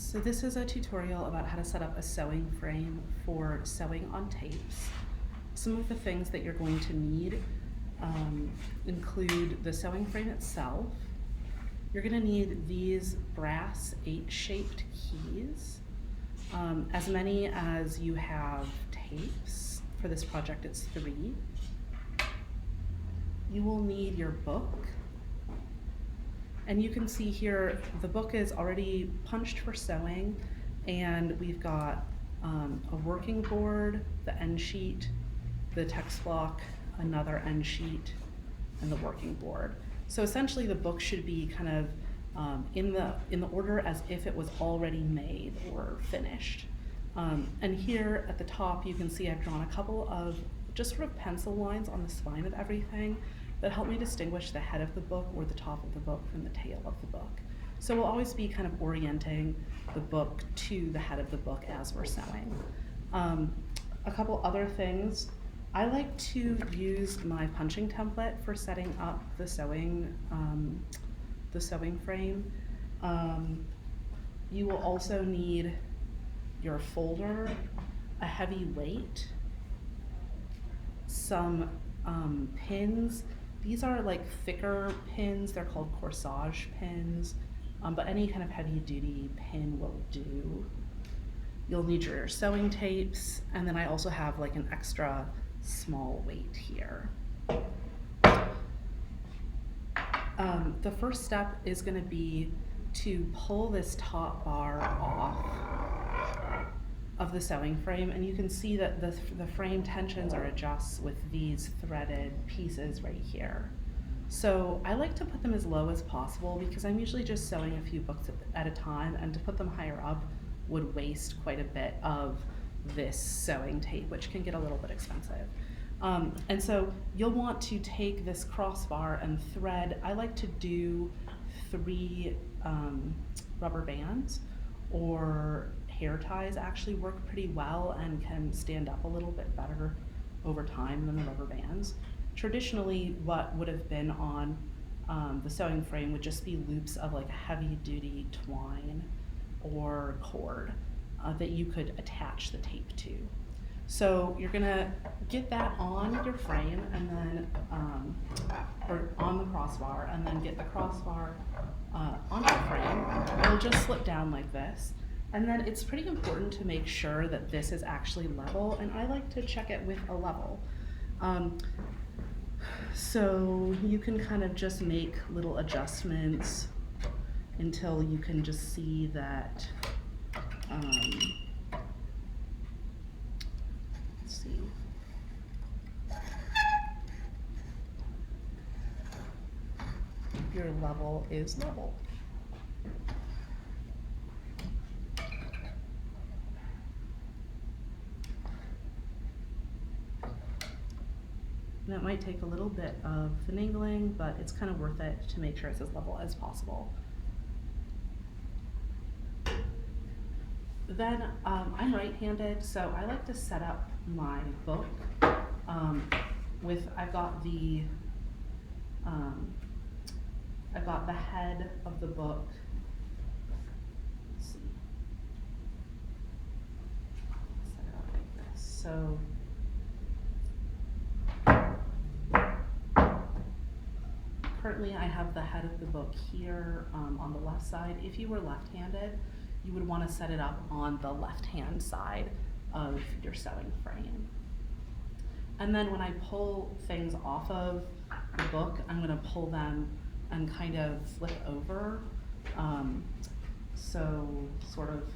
So this is a tutorial about how to set up a sewing frame for sewing on tapes. Some of the things that you're going to need include the sewing frame itself. You're going to need these brass 8-shaped keys, as many as you have tapes. For this project it's 3. You will need your book. And you can see here, the book is already punched for sewing, and we've got a working board, the end sheet, the text block, another end sheet, and the working board. So essentially the book should be kind of in the order as if it was already made or finished. And here at the top you can see I've drawn a couple of just sort of pencil lines on the spine of everything that help me distinguish the head of the book or the top of the book from the tail of the book. So we'll always be kind of orienting the book to the head of the book as we're sewing. A couple other things. I like to use my punching template for setting up the sewing frame. You will also need your folder, a heavy weight, some pins. These are like thicker pins, they're called corsage pins, but any kind of heavy duty pin will do. You'll need your sewing tapes, and then I also have like an extra small weight here. The first step is going to be to pull this top bar off of the sewing frame, and you can see that the frame tensions are adjust with these threaded pieces right here. So I like to put them as low as possible because I'm usually just sewing a few books at a time, and to put them higher up would waste quite a bit of this sewing tape, which can get a little bit expensive. And so you'll want to take this crossbar and thread. I like to do 3 rubber bands, or hair ties actually work pretty well and can stand up a little bit better over time than the rubber bands. Traditionally, what would have been on the sewing frame would just be loops of like a heavy duty twine or cord that you could attach the tape to. So you're gonna get that on your frame and then, or on the crossbar, and then get the crossbar on the frame. It'll just slip down like this. And then it's pretty important to make sure that this is actually level, and I like to check it with a level. So you can kind of just make little adjustments until you can just see that, let's see. Your level is level. And it might take a little bit of finagling, but it's kind of worth it to make sure it's as level as possible. Then I'm right-handed, so I like to set up my book I've got the head of the book. Let's see. Set it up like this. So currently I have the head of the book here on the left side. If you were left-handed, you would want to set it up on the left-hand side of your sewing frame. And then when I pull things off of the book, I'm going to pull them and kind of flip over. So sort of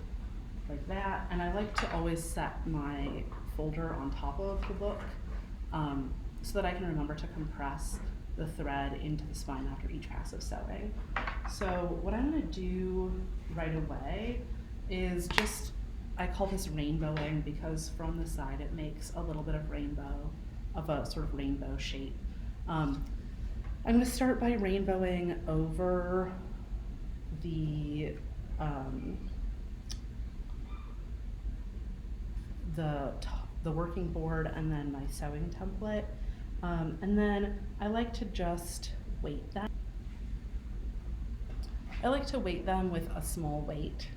like that. And I like to always set my folder on top of the book so that I can remember to compress the thread into the spine after each pass of sewing. So what I'm going to do right away is I call this rainbowing because from the side it makes a little bit of rainbow, of a sort of rainbow shape. I'm going to start by rainbowing over the working board and then my sewing template. And then I like to just weight them. I like to weight them with a small weight.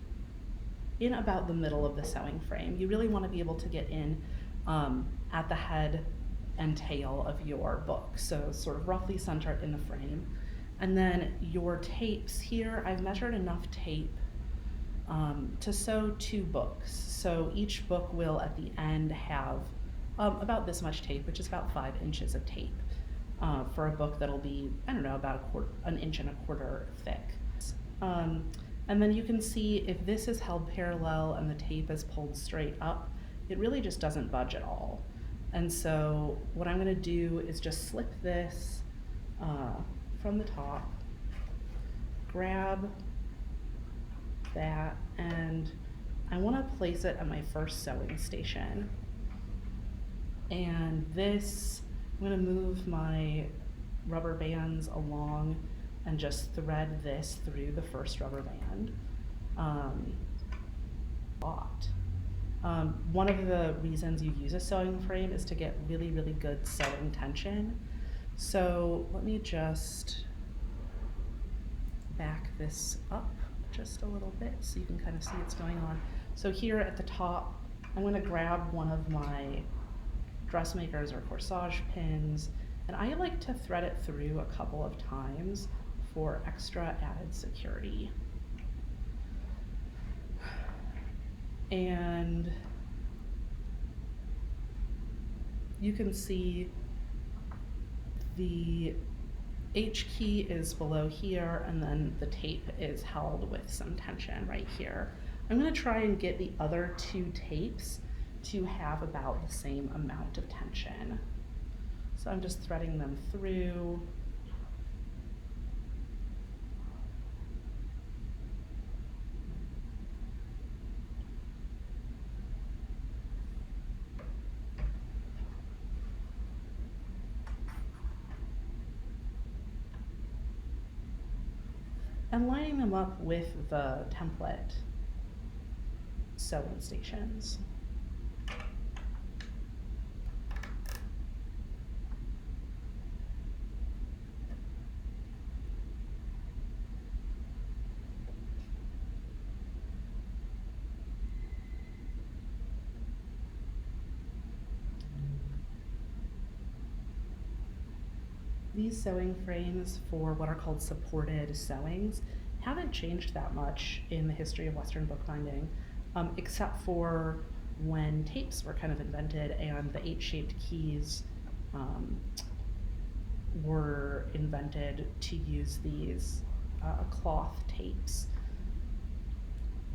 in about the middle of the sewing frame. You really want to be able to get in at the head and tail of your book, so sort of roughly centered in the frame. And then your tapes here, I've measured enough tape to sew 2 books. So each book will at the end have about this much tape, which is about 5 inches of tape for a book that'll be, I don't know, about an inch and a quarter thick. And then you can see if this is held parallel and the tape is pulled straight up, it really just doesn't budge at all. And so what I'm going to do is just slip this from the top, grab that, and I want to place it at my first sewing station. And this, I'm going to move my rubber bands along and just thread this through the first rubber band. One of the reasons you use a sewing frame is to get really, really good sewing tension. So let me just back this up just a little bit so you can kind of see what's going on. So here at the top, I'm going to grab one of my dressmakers or corsage pins, and I like to thread it through a couple of times for extra added security. And you can see the H key is below here, and then the tape is held with some tension right here. I'm going to try and get the other 2 tapes to have about the same amount of tension. So I'm just threading them through. And lining them up with the template sewing stations. These sewing frames for what are called supported sewings haven't changed that much in the history of Western bookbinding, except for when tapes were kind of invented and the H-shaped keys were invented to use these cloth tapes.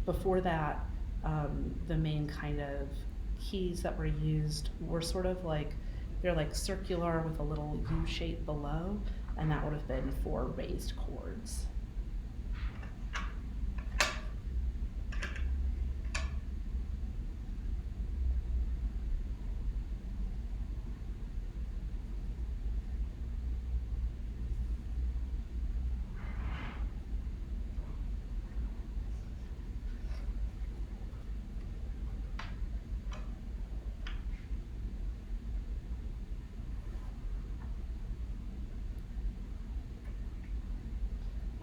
Before that, the main kind of keys that were used were sort of like, they're like circular with a little U shape below, and that would have been for raised chords.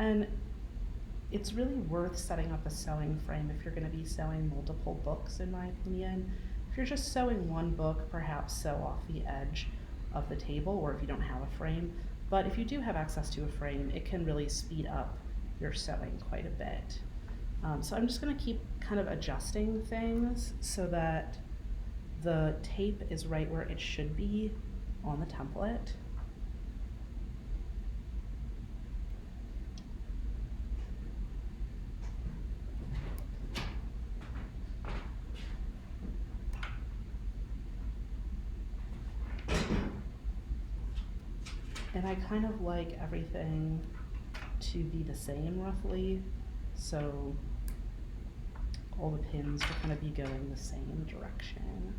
And it's really worth setting up a sewing frame if you're going to be sewing multiple books, in my opinion. If you're just sewing one book, perhaps sew off the edge of the table, or if you don't have a frame. But if you do have access to a frame, it can really speed up your sewing quite a bit. So I'm just going to keep kind of adjusting things so that the tape is right where it should be on the template. And I kind of like everything to be the same roughly, so all the pins will kind of be going the same direction.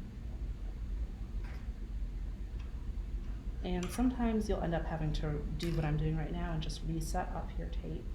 And sometimes you'll end up having to do what I'm doing right now and just reset up your tape.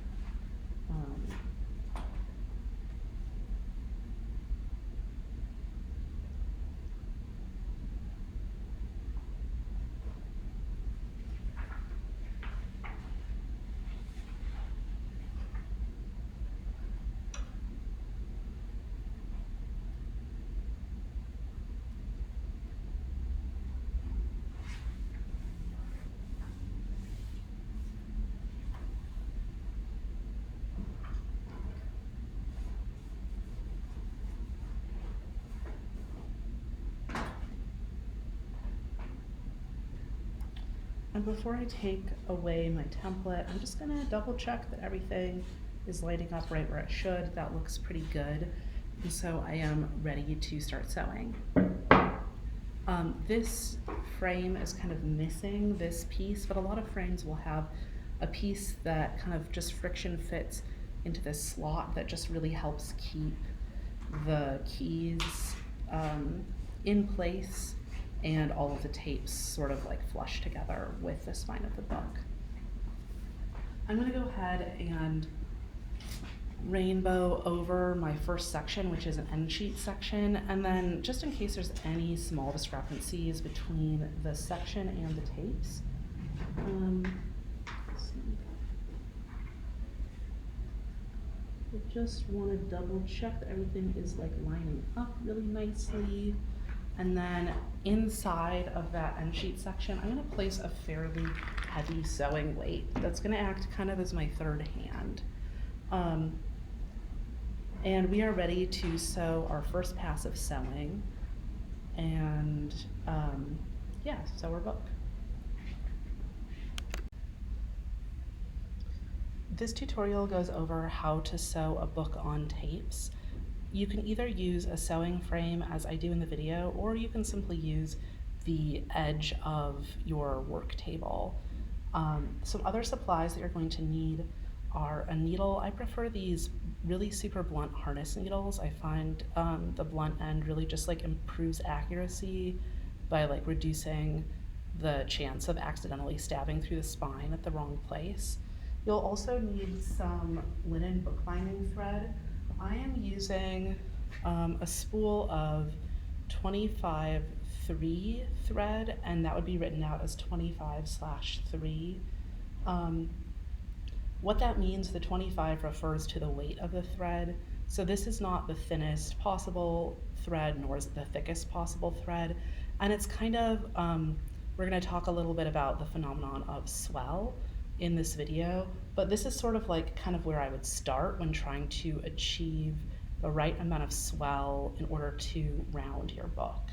And before I take away my template, I'm just gonna double check that everything is lighting up right where it should. That looks pretty good. And so I am ready to start sewing. This frame is kind of missing this piece, but a lot of frames will have a piece that kind of just friction fits into this slot that just really helps keep the keys in place and all of the tapes sort of like flush together with the spine of the book. I'm gonna go ahead and rainbow over my first section, which is an end sheet section, and then just in case there's any small discrepancies between the section and the tapes, I just want to double check that everything is like lining up really nicely. And then inside of that end sheet section, I'm going to place a fairly heavy sewing weight that's going to act kind of as my third hand. And we are ready to sew our first pass of sewing and yeah, sew our book. This tutorial goes over how to sew a book on tapes. You can either use a sewing frame as I do in the video, or you can simply use the edge of your work table. Some other supplies that you're going to need are a needle. I prefer these really super blunt harness needles. I find the blunt end really just like improves accuracy by like reducing the chance of accidentally stabbing through the spine at the wrong place. You'll also need some linen bookbinding thread. I am using a spool of 25/3 thread, and that would be written out as 25/3. What that means, the 25 refers to the weight of the thread. So this is not the thinnest possible thread, nor is it the thickest possible thread. And it's kind of, we're gonna talk a little bit about the phenomenon of swell in this video, but this is sort of like kind of where I would start when trying to achieve the right amount of swell in order to round your book.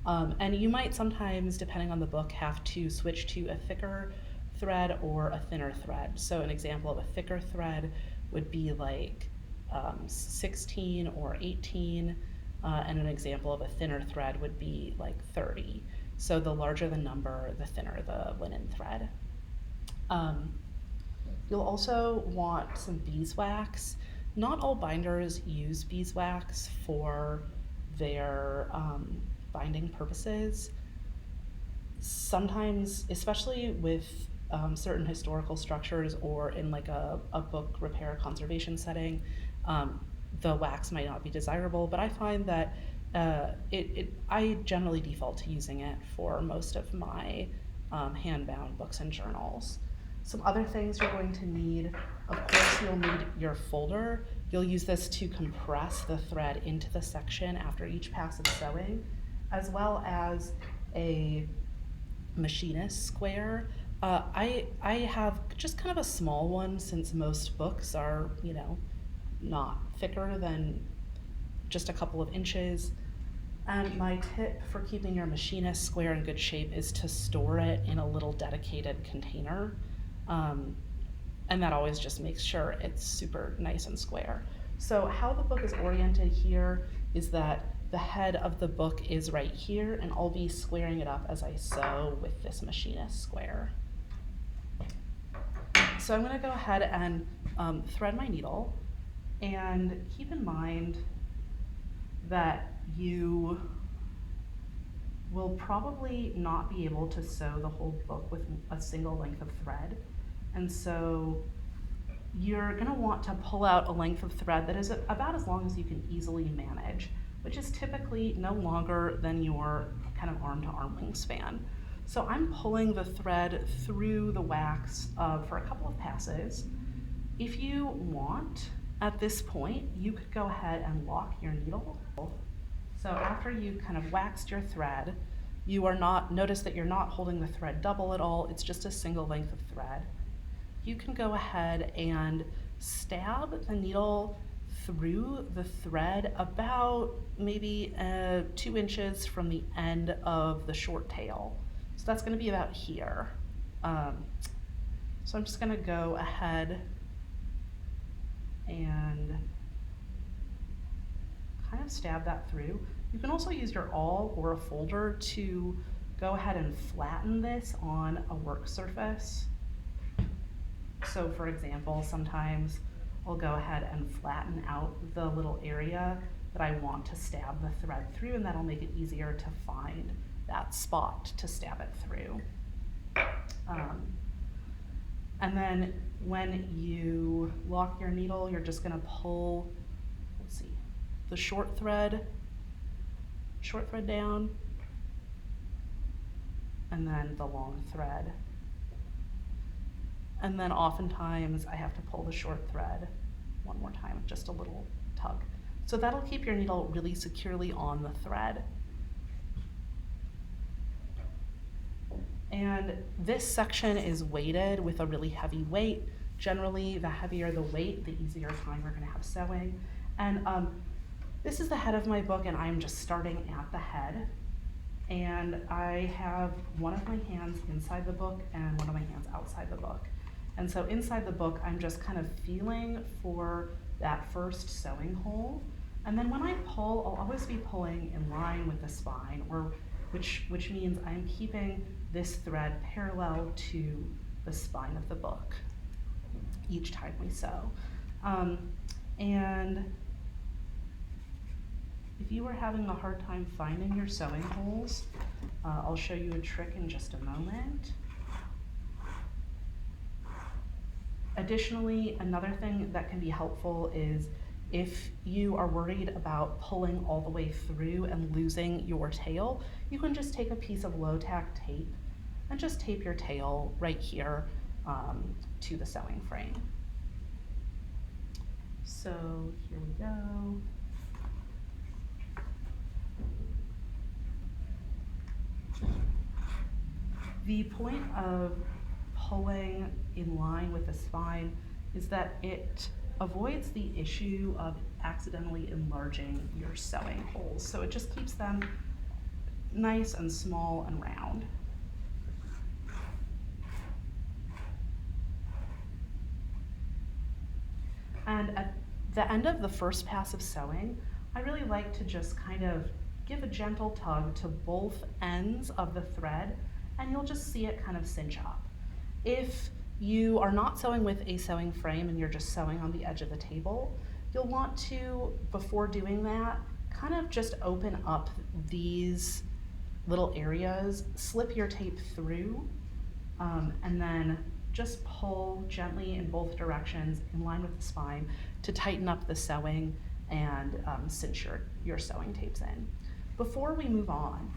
And you might sometimes, depending on the book, have to switch to a thicker thread or a thinner thread. So an example of a thicker thread would be like 16 or 18, and an example of a thinner thread would be like 30. So the larger the number, the thinner the linen thread. You'll also want some beeswax. Not all binders use beeswax for their binding purposes. Sometimes, especially with certain historical structures or in like a book repair conservation setting, the wax might not be desirable, but I find that I generally default to using it for most of my hand-bound books and journals. Some other things you're going to need, of course, you'll need your folder. You'll use this to compress the thread into the section after each pass of sewing, as well as a machinist square. I have just kind of a small one, since most books are, you know, not thicker than just a couple of inches. And my tip for keeping your machinist square in good shape is to store it in a little dedicated container. And that always just makes sure it's super nice and square. So how the book is oriented here is that the head of the book is right here, and I'll be squaring it up as I sew with this machinist square. So I'm going to go ahead and thread my needle, and keep in mind that you will probably not be able to sew the whole book with a single length of thread. And so you're going to want to pull out a length of thread that is about as long as you can easily manage, which is typically no longer than your kind of arm-to-arm wingspan. So I'm pulling the thread through the wax for a couple of passes. If you want, at this point, you could go ahead and lock your needle. So after you kind of waxed your thread, you are not, notice that you're not holding the thread double at all, it's just a single length of thread. You can go ahead and stab the needle through the thread about maybe 2 inches from the end of the short tail. So that's going to be about here. So I'm just gonna go ahead and kind of stab that through. You can also use your awl or a folder to go ahead and flatten this on a work surface. So for example, sometimes I'll go ahead and flatten out the little area that I want to stab the thread through, and that'll make it easier to find that spot to stab it through. And then when you lock your needle, you're just gonna pull, let's see, the short thread down, and then the long thread. And then oftentimes I have to pull the short thread one more time, just a little tug. So that'll keep your needle really securely on the thread. And this section is weighted with a really heavy weight. Generally, the heavier the weight, the easier time we're gonna have sewing. And this is the head of my book, and I'm just starting at the head. And I have one of my hands inside the book and one of my hands outside the book. And so inside the book, I'm just kind of feeling for that first sewing hole. And then when I pull, I'll always be pulling in line with the spine, which means I'm keeping this thread parallel to the spine of the book each time we sew. And if you were having a hard time finding your sewing holes, I'll show you a trick in just a moment. Additionally, another thing that can be helpful is if you are worried about pulling all the way through and losing your tail, you can just take a piece of low-tack tape and just tape your tail right here to the sewing frame. So here we go. The point of pulling in line with the spine is that it avoids the issue of accidentally enlarging your sewing holes. So it just keeps them nice and small and round. And at the end of the first pass of sewing, I really like to just kind of give a gentle tug to both ends of the thread, and you'll just see it kind of cinch up. If you are not sewing with a sewing frame and you're just sewing on the edge of the table, you'll want to, before doing that, kind of just open up these little areas, slip your tape through, and then just pull gently in both directions in line with the spine to tighten up the sewing and cinch your sewing tapes in. Before we move on,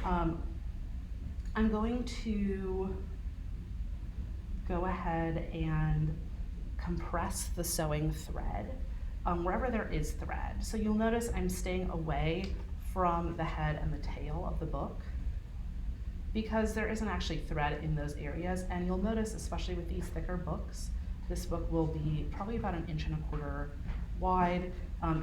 I'm going to go ahead and compress the sewing thread wherever there is thread. So you'll notice I'm staying away from the head and the tail of the book because there isn't actually thread in those areas. And you'll notice, especially with these thicker books, this book will be probably about 1.25 inches wide.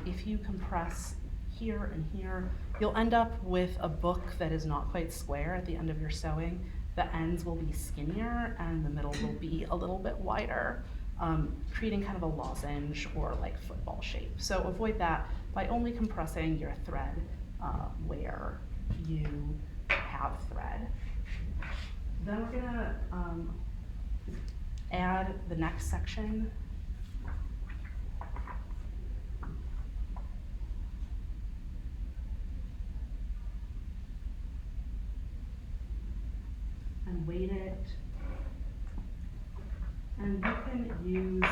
If you compress here and here, you'll end up with a book that is not quite square at the end of your sewing. The ends will be skinnier and the middle will be a little bit wider, creating kind of a lozenge or like football shape. So avoid that by only compressing your thread where you have thread. Then we're gonna add the next section. And weight it. And you can use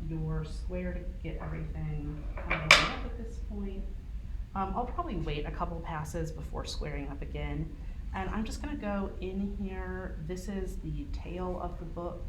your square to get everything kind of lined up at this point. I'll probably wait a couple passes before squaring up again. And I'm just gonna go in here. This is the tail of the book.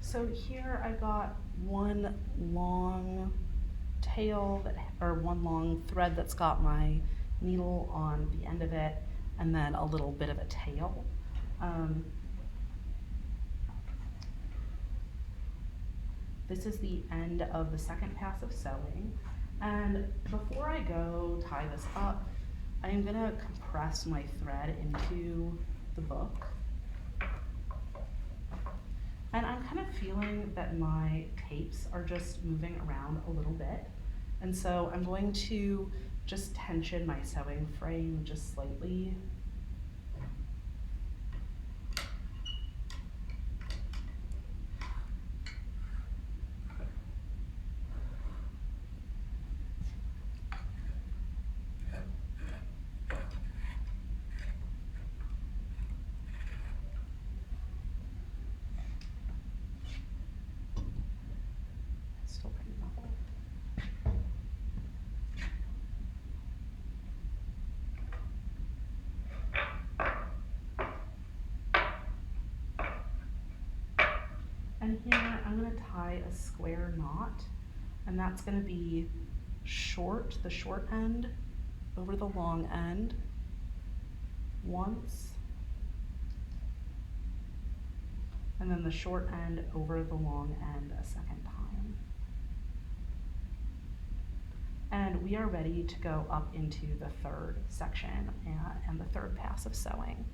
So here I got one long tail or one long thread that's got my needle on the end of it, and then a little bit of a tail. This is the end of the second pass of sewing. And before I go tie this up, I am gonna compress my thread into the book. And I'm kind of feeling that my tapes are just moving around a little bit. And so I'm going to just tension my sewing frame just slightly. Still pretty muffled. And here I'm going to tie a square knot, and that's going to be short, the short end over the long end once, and then the short end over the long end a second time. And we are ready to go up into the third section and the third pass of sewing.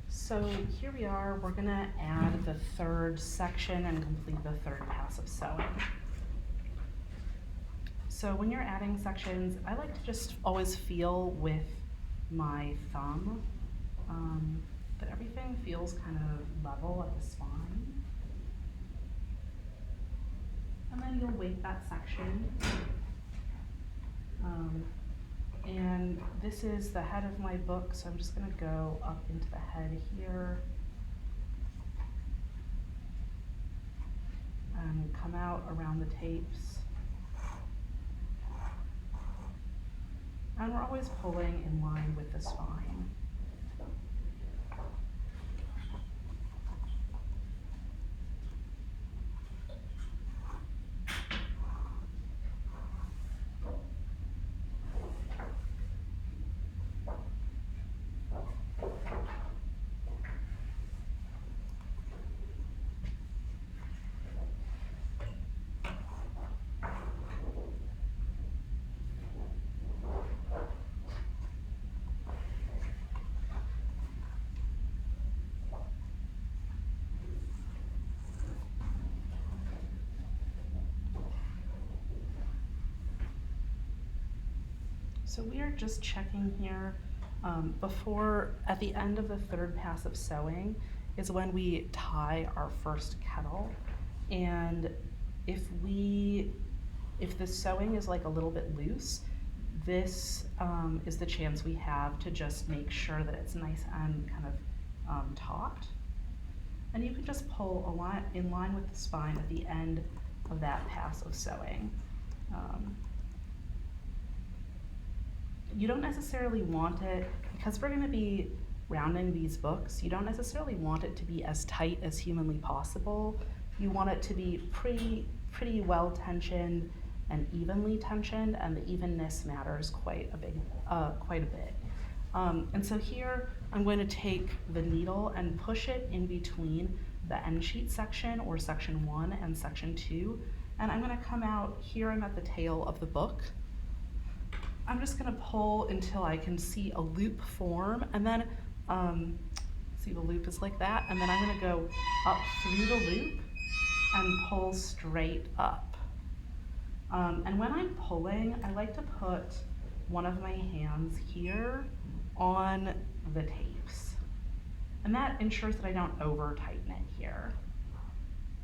So here we are, we're gonna add the third section and complete the third pass of sewing. So when you're adding sections, I like to just always feel with my thumb that everything feels kind of level at the spine. And then you'll weight that section. And this is the head of my book, so I'm just gonna go up into the head here and come out around the tapes. And we're always pulling in line with the spine. So we are just checking here at the end of the third pass of sewing is when we tie our first kettle. And if the sewing is like a little bit loose, this is the chance we have to just make sure that it's nice and kind of taut. And you can just pull in line with the spine at the end of that pass of sewing. You don't necessarily want it, because we're going to be rounding these books, you don't necessarily want it to be as tight as humanly possible. You want it to be pretty well tensioned and evenly tensioned, and the evenness matters quite a bit. And so here I'm going to take the needle and push it in between the end sheet section, or section 1 and section 2, and I'm going to come out here. I'm at the tail of the book. I'm just gonna pull until I can see a loop form, and then see the loop is like that, and then I'm gonna go up through the loop and pull straight up. And when I'm pulling, I like to put one of my hands here on the tapes, and that ensures that I don't over tighten it here.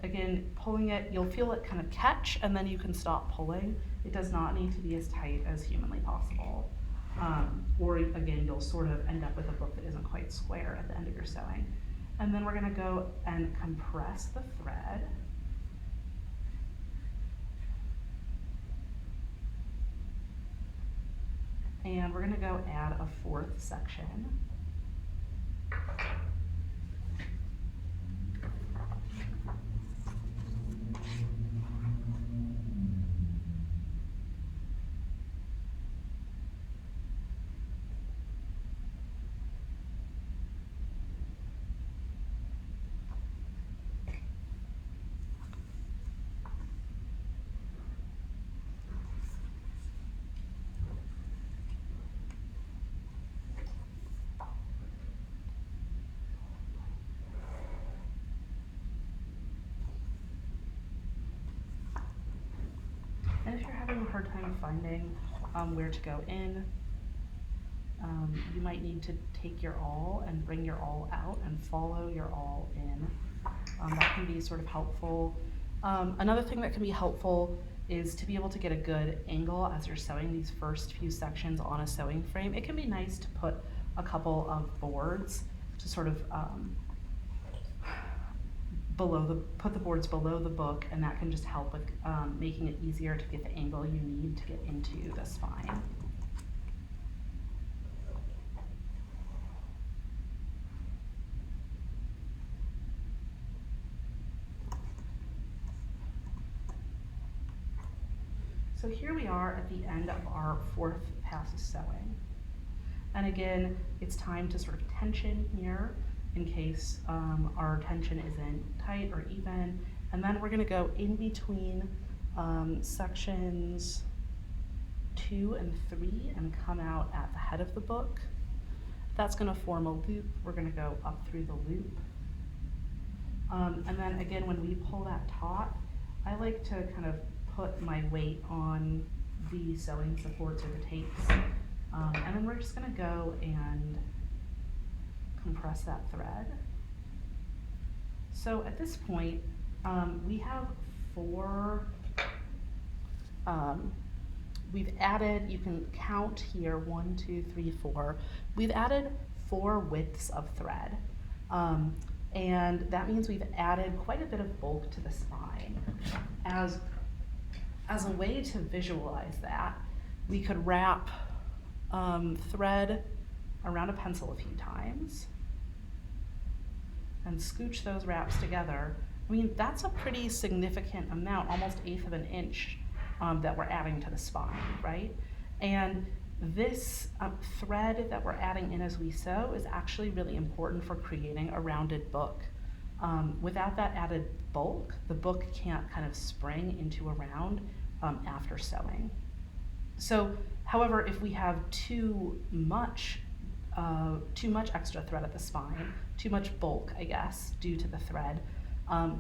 Again, pulling it, you'll feel it kind of catch, and then you can stop pulling. It does not need to be as tight as humanly possible. Or again, you'll sort of end up with a book that isn't quite square at the end of your sewing. And then we're gonna go and compress the thread. And we're gonna go add a fourth section. And if you're having a hard time finding where to go in, you might need to take your awl and bring your awl out and follow your awl in. That can be sort of helpful. Another thing that can be helpful is to be able to get a good angle as you're sewing these first few sections on a sewing frame. It can be nice to put a couple of boards to sort of put the boards below the book, and that can just help with making it easier to get the angle you need to get into the spine. So here we are at the end of our fourth pass of sewing. And again, it's time to sort of tension here in case our tension isn't tight or even. And then we're gonna go in between sections 2 and 3 and come out at the head of the book. That's gonna form a loop. We're gonna go up through the loop. And then again, when we pull that taut, I like to kind of put my weight on the sewing supports or the tapes. And then we're just gonna go and compress that thread. So at this point, we have 4, we've added, you can count here, 1, 2, 3, 4. We've added 4 widths of thread. And that means we've added quite a bit of bulk to the spine. As a way to visualize that, we could wrap thread around a pencil a few times and scooch those wraps together. I mean, that's a pretty significant amount, almost 1/8 of an inch that we're adding to the spine, right? And this thread that we're adding in as we sew is actually really important for creating a rounded book. Without that added bulk, the book can't kind of spring into a round after sewing. So, however, if we have too much extra thread at the spine, too much bulk, I guess, due to the thread,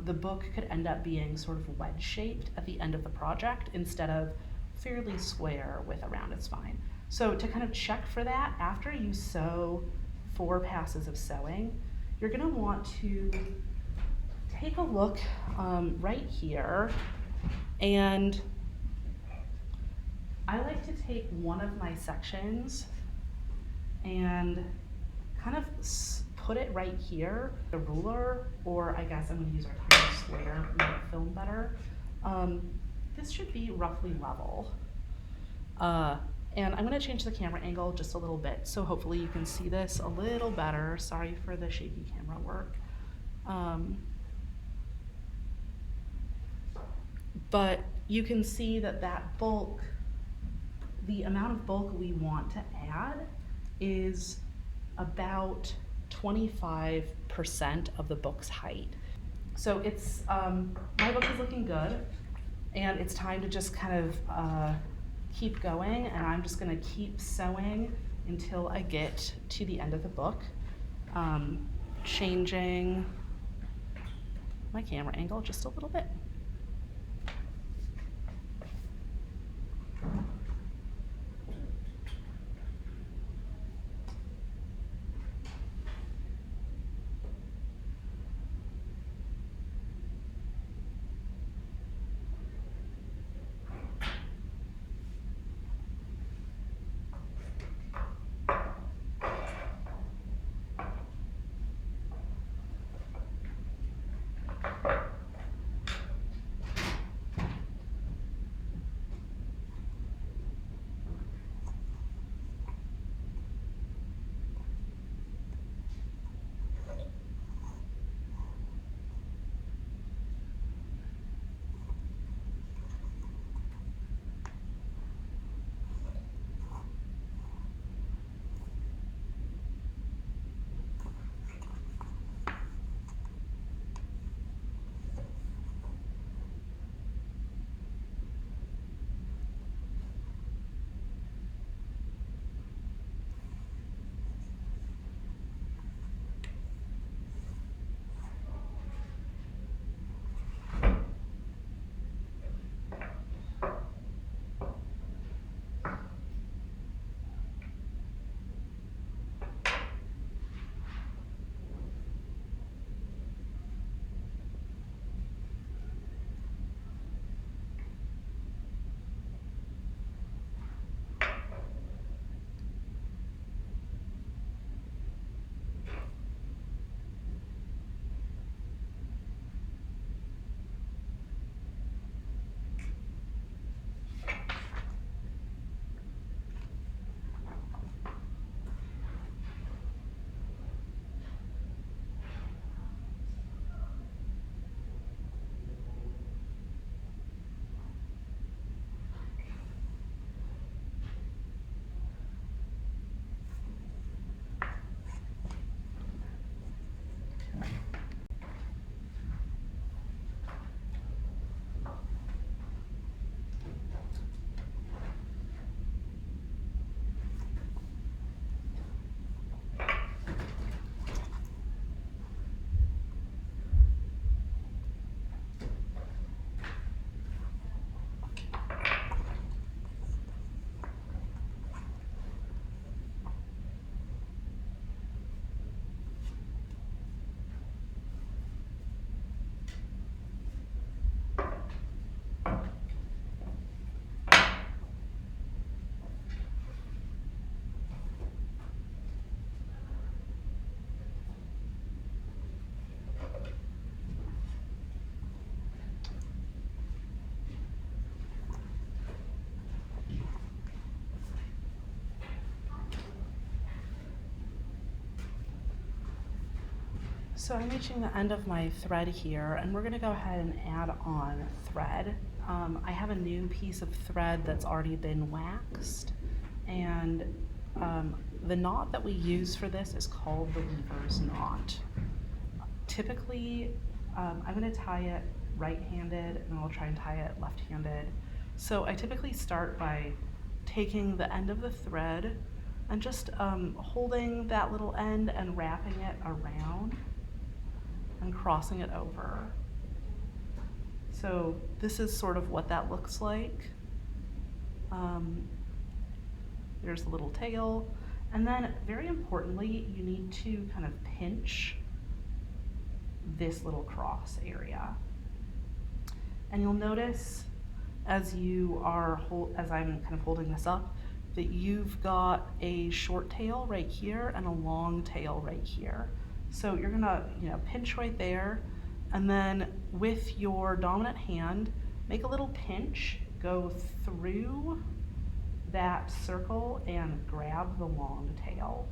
the book could end up being sort of wedge-shaped at the end of the project instead of fairly square with a rounded spine. So to kind of check for that, after you sew 4 passes of sewing, you're gonna want to take a look right here, and I like to take one of my sections and kind of put it right here, the ruler, or I guess I'm gonna use our tiny square, make it film better. This should be roughly level. And I'm gonna change the camera angle just a little bit, so hopefully you can see this a little better. Sorry for the shaky camera work. But you can see that that bulk, the amount of bulk we want to add is about 25% of the book's height. So it's, my book is looking good, and it's time to just kind of keep going, and I'm just gonna keep sewing until I get to the end of the book. Changing my camera angle just a little bit. So I'm reaching the end of my thread here, and we're going to go ahead and add on thread. I have a new piece of thread that's already been waxed, and the knot that we use for this is called the weaver's knot. Typically, I'm going to tie it right-handed, and I'll try and tie it left-handed. So I typically start by taking the end of the thread and just holding that little end and wrapping it around and crossing it over. So this is sort of what that looks like. There's the little tail. And then very importantly, you need to kind of pinch this little cross area. And you'll notice as I'm kind of holding this up, that you've got a short tail right here and a long tail right here. So you're gonna, pinch right there, and then with your dominant hand, make a little pinch, go through that circle and grab the long tail.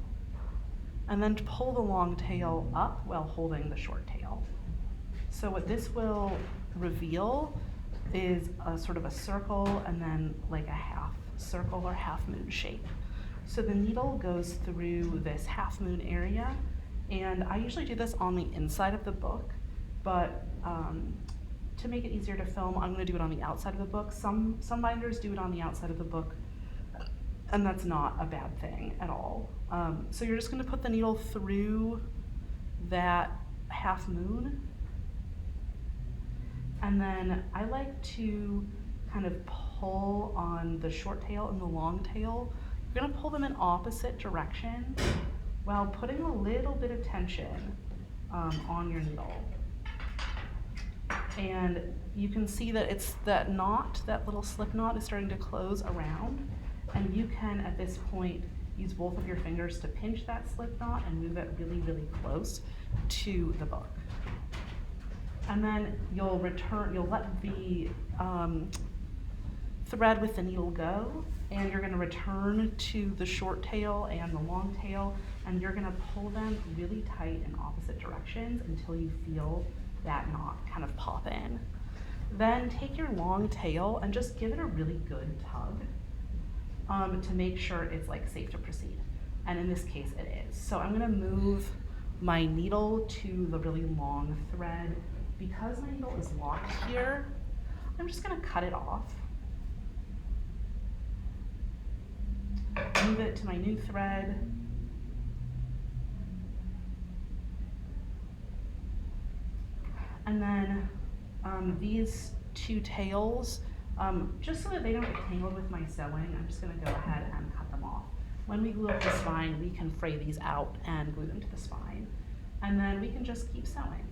And then pull the long tail up while holding the short tail. So what this will reveal is a sort of a circle and then like a half circle or half moon shape. So the needle goes through this half moon area, and I usually do this on the inside of the book, but to make it easier to film, I'm going to do it on the outside of the book. Some binders do it on the outside of the book, and that's not a bad thing at all. So you're just going to put the needle through that half moon, and then I like to kind of pull on the short tail and the long tail. You're going to pull them in opposite directions while putting a little bit of tension on your needle. And you can see that it's that knot, that little slip knot is starting to close around, and you can at this point use both of your fingers to pinch that slip knot and move it really, really close to the book. And then you'll let the thread with the needle go, and you're going to return to the short tail and the long tail, and you're going to pull them really tight in opposite directions until you feel that knot kind of pop in. Then take your long tail and just give it a really good tug to make sure it's like safe to proceed. And in this case it is. So I'm going to move my needle to the really long thread. Because my needle is locked here, I'm just going to cut it off. Move it to my new thread. And then these two tails, just so that they don't get tangled with my sewing, I'm just going to go ahead and cut them off. When we glue up the spine, we can fray these out and glue them to the spine. And then we can just keep sewing.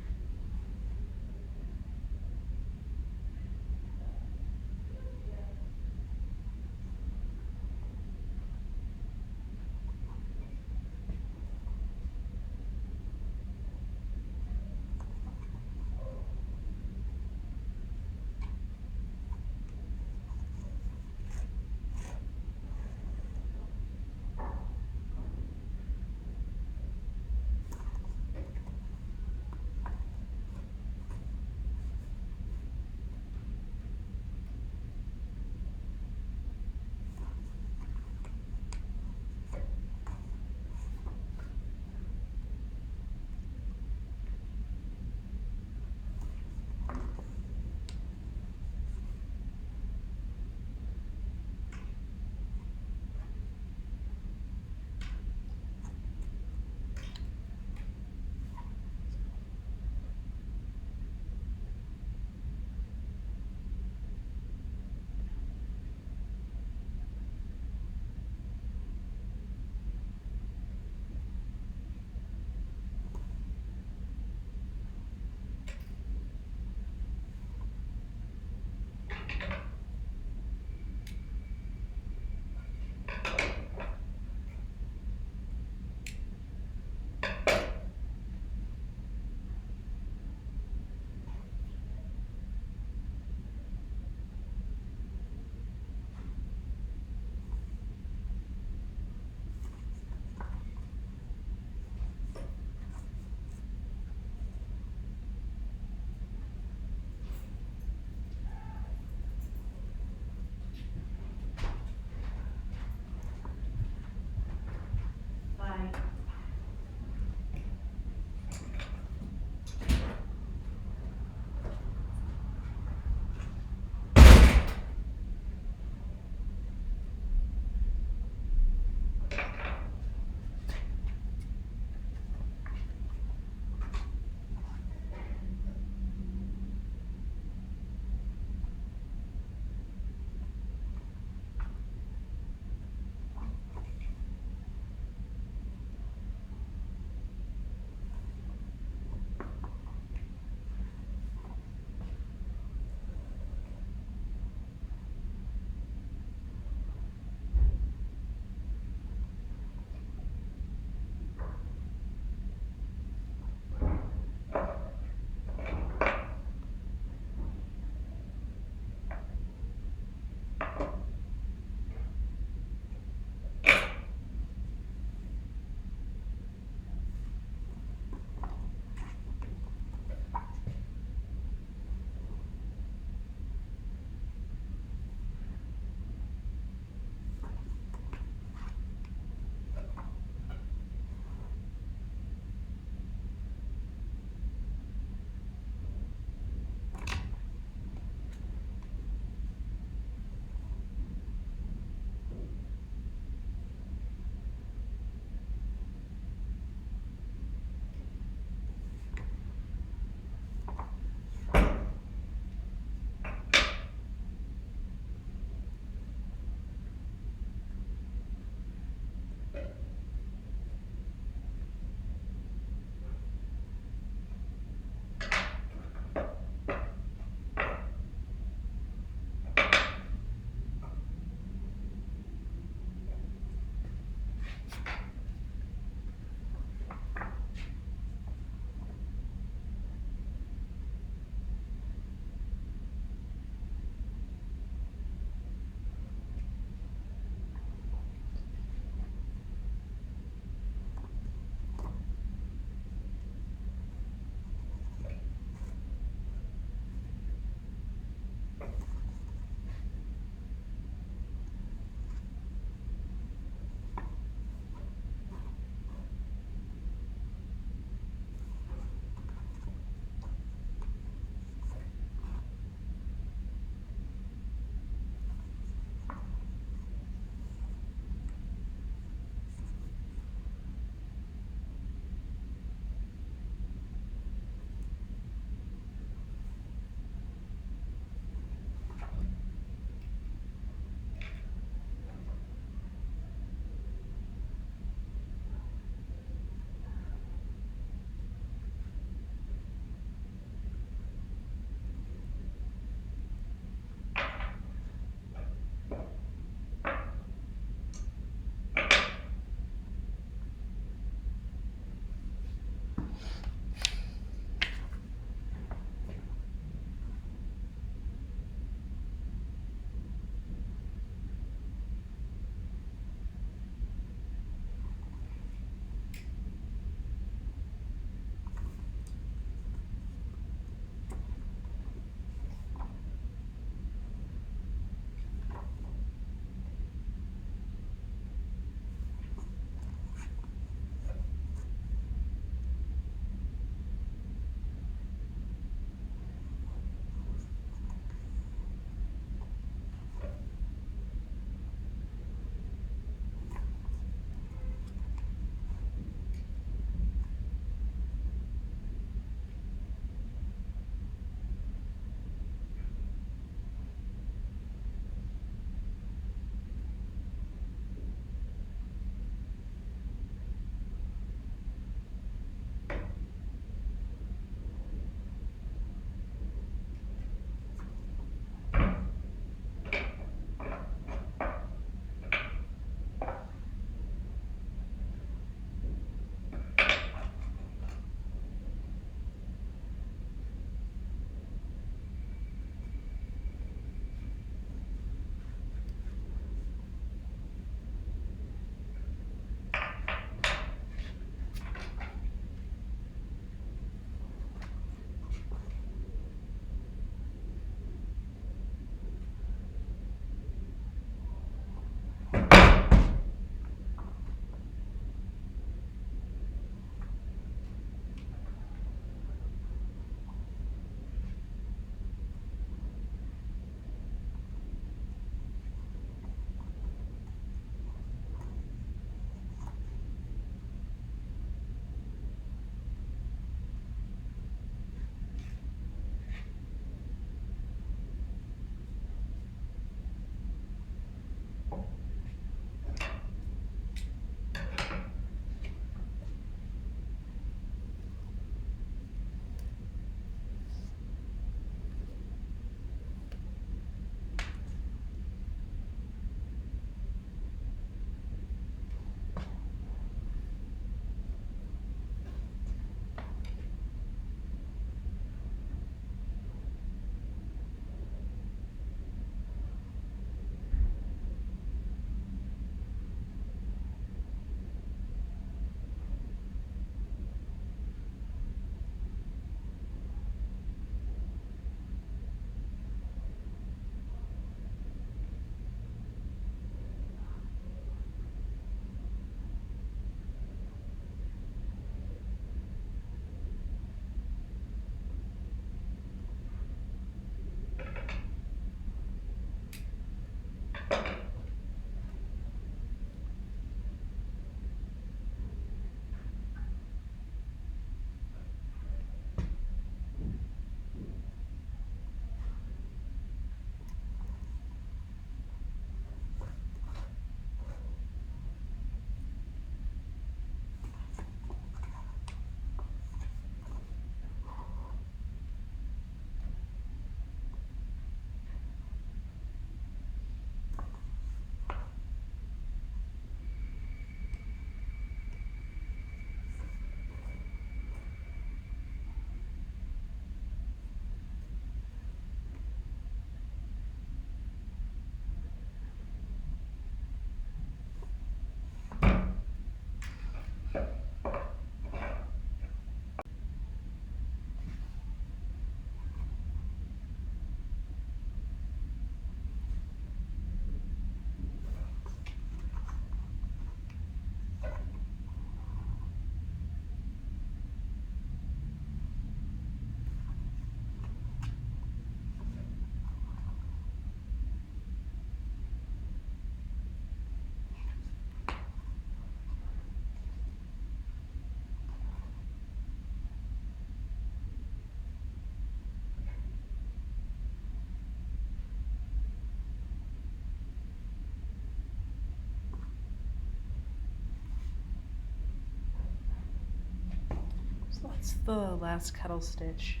That's the last kettle stitch,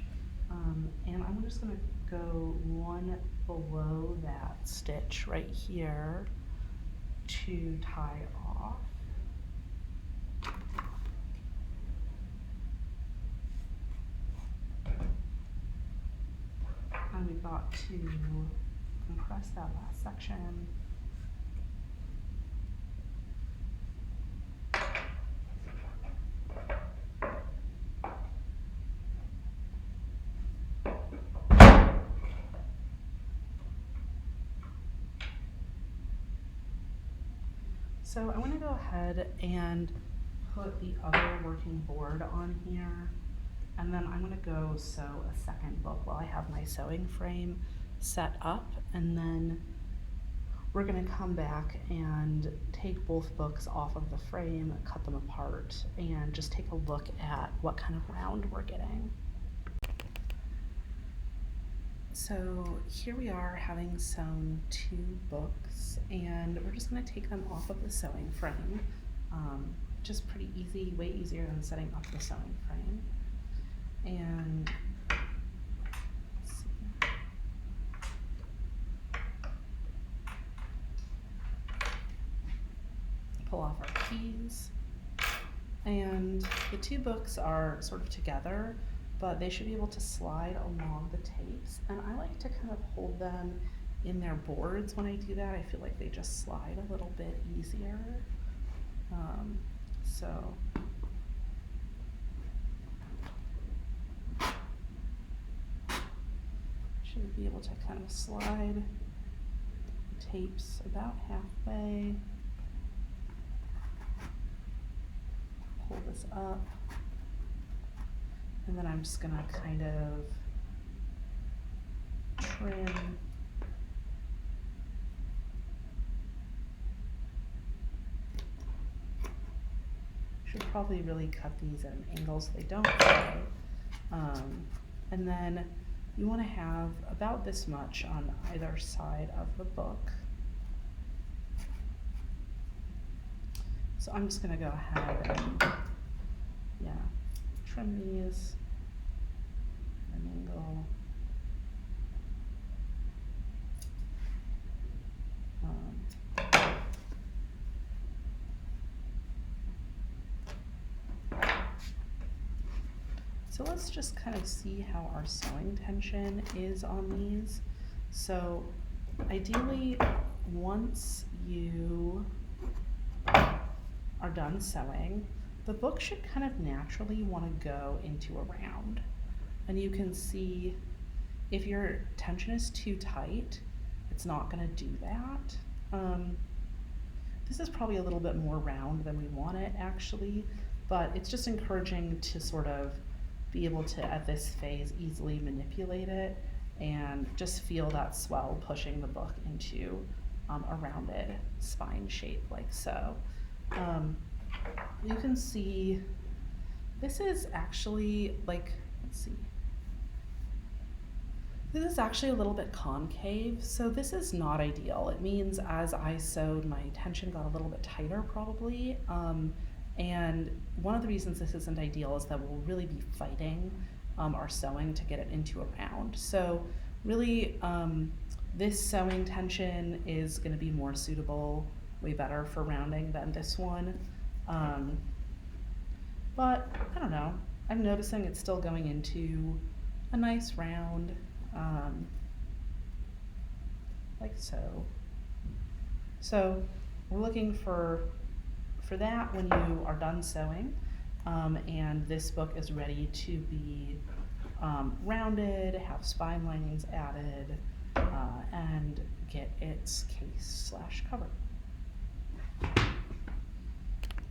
and I'm just going to go one below that stitch right here to tie off. And we've got to compress that last section. So I want to go ahead and put the other working board on here, and then I'm going to go sew a second book while I have my sewing frame set up, and then we're going to come back and take both books off of the frame, cut them apart, and just take a look at what kind of round we're getting. So here we are, having sewn 2 books, and we're just going to take them off of the sewing frame. Just pretty easy, way easier than setting up the sewing frame. And let's see. Pull off our keys. And the 2 books are sort of together, but they should be able to slide along the tapes. And I like to kind of hold them in their boards when I do that. I feel like they just slide a little bit easier. So should be able to kind of slide the tapes about halfway. Pull this up. And then I'm just gonna kind of trim should probably really cut these at an angle so they don't fray. And then you want to have about this much on either side of the book. So I'm just going to go ahead and trim these at an angle. So let's just kind of see how our sewing tension is on these. So ideally, once you are done sewing, the book should kind of naturally want to go into a round. And you can see if your tension is too tight, it's not going to do that. This is probably a little bit more round than we want it actually, but it's just encouraging to sort of be able to, at this phase, easily manipulate it and just feel that swell pushing the book into a rounded spine shape like so. You can see this is actually like, let's see, this is actually a little bit concave, so this is not ideal. It means as I sewed, my tension got a little bit tighter probably. And one of the reasons this isn't ideal is that we'll really be fighting our sewing to get it into a round. So really, this sewing tension is going to be more suitable, way better for rounding than this one. But I don't know, I'm noticing it's still going into a nice round, like so. So we're looking for that when you are done sewing, and this book is ready to be rounded, have spine linings added, and get its case/cover.